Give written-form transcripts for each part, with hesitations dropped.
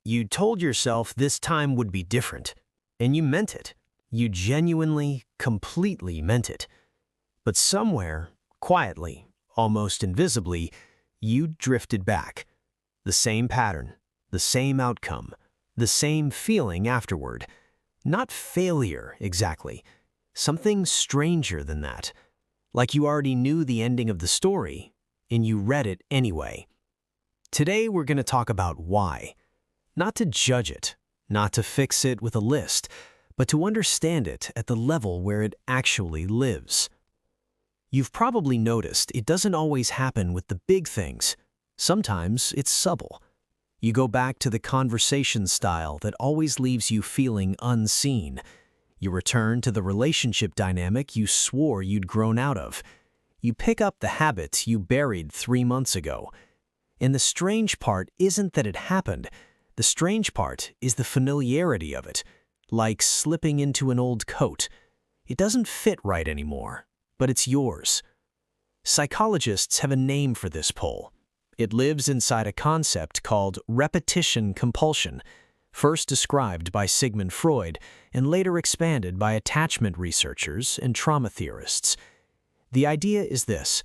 You told yourself this time would be different, and you meant it. You genuinely, completely meant it. But somewhere, quietly, almost invisibly, you drifted back. The same pattern, the same outcome, the same feeling afterward. Not failure, exactly. Something stranger than that. Like you already knew the ending of the story, and you read it anyway. Today we're going to talk about why. Not to judge it, not to fix it with a list, but to understand it at the level where it actually lives. You've probably noticed it doesn't always happen with the big things. Sometimes it's subtle. You go back to the conversation style that always leaves you feeling unseen. You return to the relationship dynamic you swore you'd grown out of. You pick up the habits you buried 3 months ago. And the strange part isn't that it happened. The strange part is the familiarity of it, like slipping into an old coat. It doesn't fit right anymore, but it's yours. Psychologists have a name for this pull. It lives inside a concept called repetition compulsion, first described by Sigmund Freud and later expanded by attachment researchers and trauma theorists. The idea is this: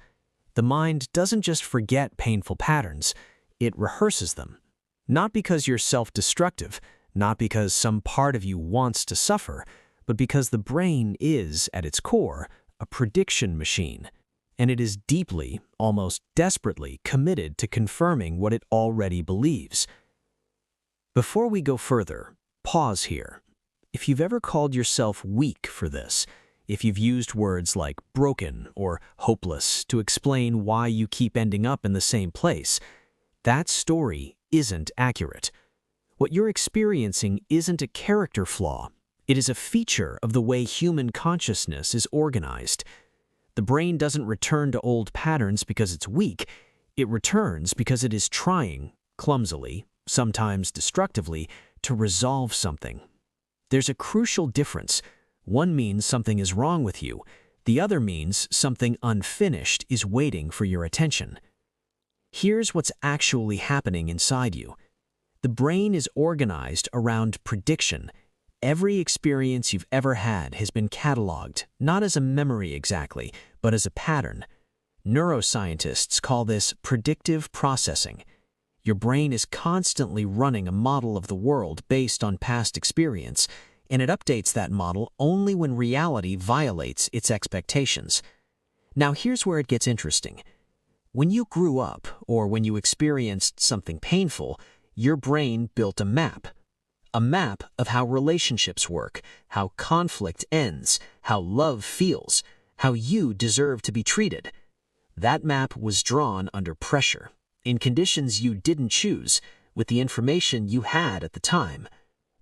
the mind doesn't just forget painful patterns, it rehearses them. Not because you're self-destructive, not because some part of you wants to suffer, but because the brain is, at its core, a prediction machine. And it is deeply, almost desperately, committed to confirming what it already believes. Before we go further, pause here. If you've ever called yourself weak for this, if you've used words like broken or hopeless to explain why you keep ending up in the same place, that story isn't accurate. What you're experiencing isn't a character flaw. It is a feature of the way human consciousness is organized. The brain doesn't return to old patterns because it's weak. It returns because it is trying, clumsily, sometimes destructively, to resolve something. There's a crucial difference. One means something is wrong with you. The other means something unfinished is waiting for your attention. Here's what's actually happening inside you. The brain is organized around prediction. Every experience you've ever had has been cataloged, not as a memory exactly, but as a pattern. Neuroscientists call this predictive processing. Your brain is constantly running a model of the world based on past experience, and it updates that model only when reality violates its expectations. Now here's where it gets interesting. When you grew up, or when you experienced something painful, your brain built a map. A map of how relationships work, how conflict ends, how love feels, how you deserve to be treated. That map was drawn under pressure, in conditions you didn't choose, with the information you had at the time.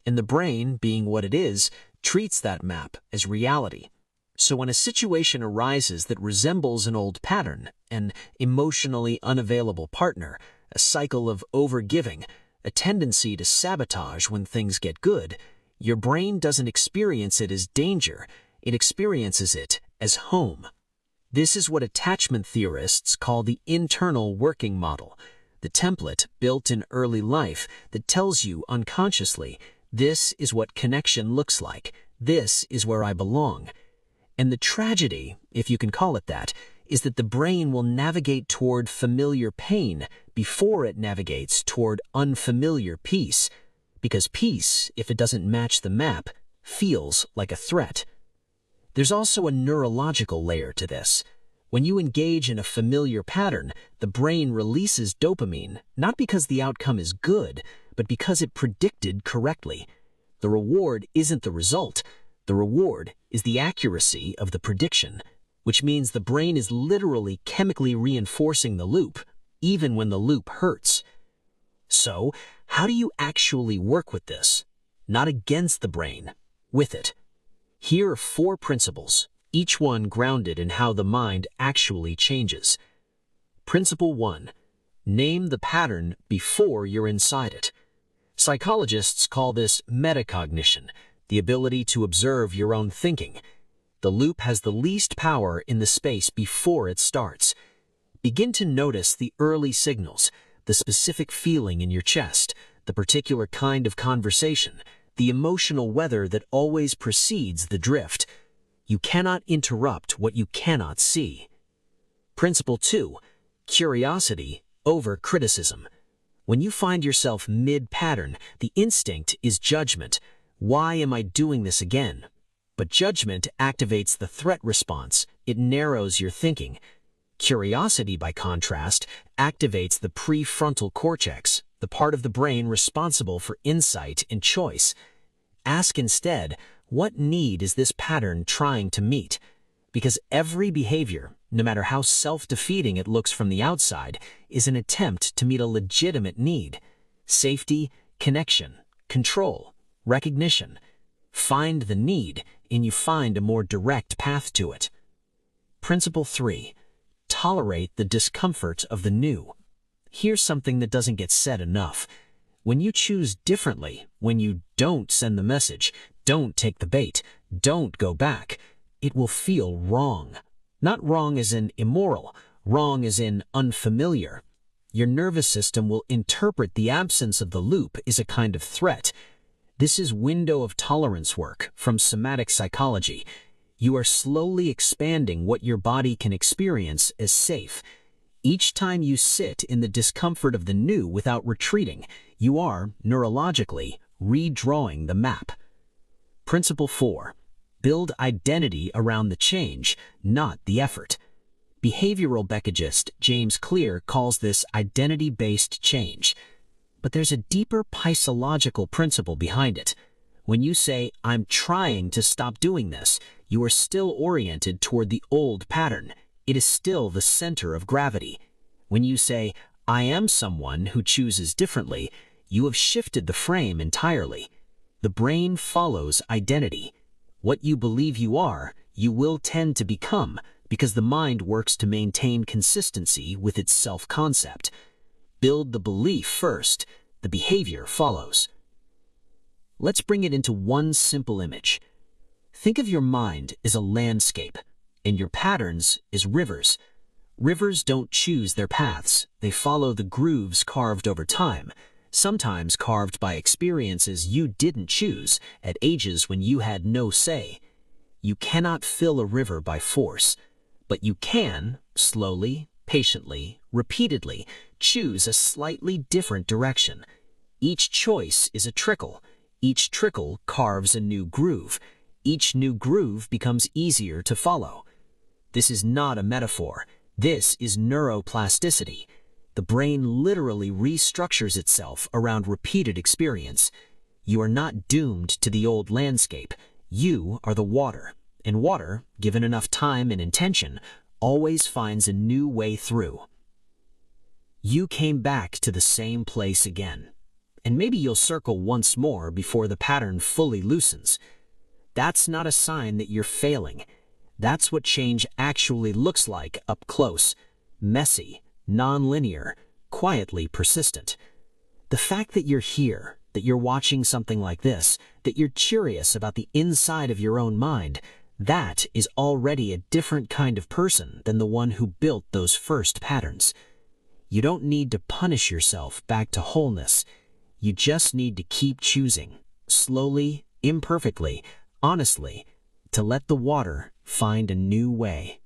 And the brain, being what it is, treats that map as reality. So when a situation arises that resembles an old pattern, an emotionally unavailable partner, a cycle of overgiving, a tendency to sabotage when things get good, your brain doesn't experience it as danger, it experiences it as home. This is what attachment theorists call the internal working model, the template built in early life that tells you unconsciously, this is what connection looks like, this is where I belong. And the tragedy, if you can call it that, is that the brain will navigate toward familiar pain before it navigates toward unfamiliar peace, because peace, if it doesn't match the map, feels like a threat. There's also a neurological layer to this. When you engage in a familiar pattern, the brain releases dopamine, not because the outcome is good, but because it predicted correctly. The reward isn't the result. The reward is the accuracy of the prediction, which means the brain is literally chemically reinforcing the loop, even when the loop hurts. So, how do you actually work with this? Not against the brain, with it. Here are 4 principles, each one grounded in how the mind actually changes. Principle 1. Name the pattern before you're inside it. Psychologists call this metacognition, the ability to observe your own thinking. The loop has the least power in the space before it starts. Begin to notice the early signals, the specific feeling in your chest, the particular kind of conversation, the emotional weather that always precedes the drift. You cannot interrupt what you cannot see. Principle 2. Curiosity over criticism. When you find yourself mid-pattern, the instinct is judgment. Why am I doing this again? But judgment activates the threat response. It narrows your thinking. Curiosity, by contrast, activates the prefrontal cortex, the part of the brain responsible for insight and choice. Ask instead, what need is this pattern trying to meet? Because every behavior, no matter how self-defeating it looks from the outside, is an attempt to meet a legitimate need. Safety, connection, control, recognition. Find the need, and you find a more direct path to it. Principle 3. Tolerate the discomfort of the new. Here's something that doesn't get said enough. When you choose differently, when you don't send the message, don't take the bait, don't go back, it will feel wrong. Not wrong as in immoral, wrong as in unfamiliar. Your nervous system will interpret the absence of the loop as a kind of threat. This is window of tolerance work from somatic psychology. You are slowly expanding what your body can experience as safe. Each time you sit in the discomfort of the new without retreating, you are, neurologically, redrawing the map. Principle 4. Build identity around the change, not the effort. Behavioral behaviorist James Clear calls this identity-based change. But there's a deeper psychological principle behind it. When you say, I'm trying to stop doing this, you are still oriented toward the old pattern. It is still the center of gravity. When you say, I am someone who chooses differently, you have shifted the frame entirely. The brain follows identity. What you believe you are, you will tend to become, because the mind works to maintain consistency with its self-concept. Build the belief first, the behavior follows. Let's bring it into one simple image. Think of your mind as a landscape, and your patterns as rivers. Rivers don't choose their paths, they follow the grooves carved over time, sometimes carved by experiences you didn't choose at ages when you had no say. You cannot fill a river by force, but you can, slowly, patiently, repeatedly, choose a slightly different direction. Each choice is a trickle. Each trickle carves a new groove. Each new groove becomes easier to follow. This is not a metaphor. This is neuroplasticity. The brain literally restructures itself around repeated experience. You are not doomed to the old landscape. You are the water, and water, given enough time and intention, always finds a new way through. You came back to the same place again, and maybe you'll circle once more before the pattern fully loosens. That's not a sign that you're failing. That's what change actually looks like up close, messy, non-linear, quietly persistent. The fact that you're here, that you're watching something like this, that you're curious about the inside of your own mind, that is already a different kind of person than the one who built those first patterns. You don't need to punish yourself back to wholeness. You just need to keep choosing, slowly, imperfectly, honestly, to let the water find a new way.